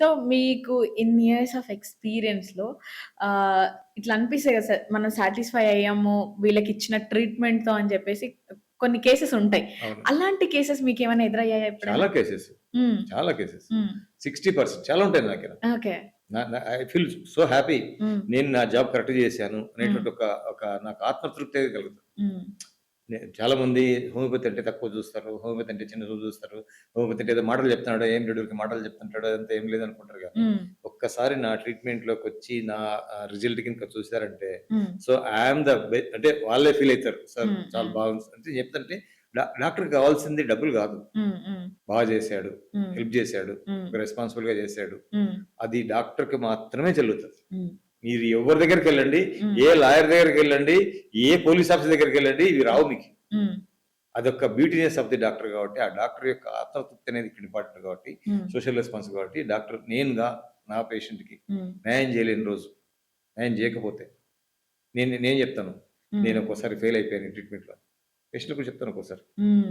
So, మీకు ఇన్ని years of ఎక్స్‌పీరియన్స్‌లో ఆహ్, ఇట్లా అనిపిస్తాయి కదా! సార్ మనం సాటిస్ఫై అయ్యాము వీళ్ళకిచ్చిన ట్రీట్‌మెంట్‌తో అని చెప్పేసి కొన్ని కేసెస్ ఉంటాయి. అవును. అలాంటి కేసెస్ మీకేమైనా ఎదురయ్యాయా చాలా ఎప్పుడైనా? కేసెస్. హ్మ్. చాలా కేసెస్. హ్మ్. 60% చాలా ఉంటాయి నా దగ్గర. Okay. I feel so happy. హ్మ్. నేను నా జాబ్ కరెక్ట్‌గా చేశాను హ్మ్. అనేటువంటి ఒక నాకు ఆత్మతృప్తి కలుగుతుంది. హ్మ్. చాలా మంది హోమియోపతి అంటే తక్కువ చూస్తారు. హోమియోపతి అంటే చిన్న చూపు చూస్తారు. హోమియోపతి అంటే ఏదో మాటలు చెప్తున్నాడు. ఏం లేడు ఊరికే మాటలు చెప్తుంటాడు. అదంతా ఏం లేదనుకుంటారు గానీ, హ్మ్. ఒక్కసారి నా ట్రీట్‌మెంట్‌లోకొచ్చి నా రిజల్ట్ గినుక చూసారంటే, హ్మ్. సో ఐ యామ్ ద అంటే వాళ్ళే ఫీల్ అయితారు. సార్ హ్మ్. చాలా హ్మ్. బాగుంది అంటే చెప్తుంటే డాక్టర్‌కి కావాల్సింది డబ్బులు కాదు. హ్మ్. హ్మ్. బాగా చేశాడు. హ్మ్. హెల్ప్ చేశాడు. హ్మ్. ఒక రెస్పాన్సిబుల్‌గా చేశాడు. హ్మ్. అది డాక్టర్‌కి మాత్రమే చెల్లుతది. హ్మ్. మీరు ఎవరి దగ్గరికెళ్ళండి, హ్మ్. ఏ లాయర్ దగ్గరికెళ్ళండి, ఏ పోలీస్ ఆఫీసర్ దగ్గరికెళ్ళండి, ఇవి రావు మీకు. హ్మ్. అదొక బ్యూటీనెస్ ఆఫ్ ది డాక్టర్ కాబట్టి, ఆ డాక్టర్ యొక్క ఆత్మతృప్తి అనేది ఇక్కడ ఇంపార్టెంట్ కాబట్టి, హ్మ్. సోషల్ రెస్పాన్స్ కాబట్టి, డాక్టర్ నేనుగా నా పేషెంట్‌కి హ్మ్. న్యాయం చేయలేని రోజు, న్యాయం చేయకపోతే నేను చెప్తాను. హ్మ్. నేను ఒక్కోసారి ఫెయిల్ అయిపోయాను ఈ ట్రీట్మెంట్‌లో. పేషెంట్‌లకు కూడా చెప్తాను ఒక్కోసారి. హ్మ్.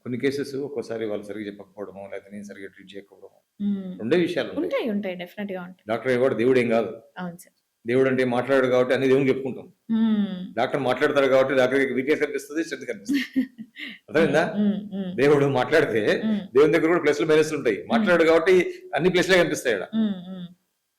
కొన్ని కేసెస్ ఒక్కోసారి వాళ్ళు సరిగ్గా చెప్పకపోవడమో, లేకపోతే నేను సరిగ్గా ట్రీట్ చేయకపోవడమో హ్మ్. రెండే విషయాలుంటాయి. ఉంటాయి. ఉంటాయి. డెఫినెట్‌గా ఉంటాయి. డాక్టర్ ఎవడు దేవుడేం కాదు. అవును సార్. దేవుడు అంటే మాట్లాడాడు కాబట్టి అన్ని దేవునికి చెప్పుకుంటాం. హ్మ్. డాక్టర్ మాట్లాడతాడు కాబట్టి డాక్టర్‌కి వీక్‌నెస్ కనిపిస్తది, స్ట్రెంత్ కనిపిస్తది. హ్మ్. అర్థమైందా? హ్మ్. హ్మ్. దేవుడు మాట్లాడితే హ్మ్. దేవుని దగ్గర కూడా ప్లస్‌లు, మైనస్‌లు ఉంటాయి. హ్మ్. మాట్లాడాడు కాబట్టి అన్ని ప్లస్‌లే కనిపిస్తాయి ఆడ. హ్మ్. హ్మ్.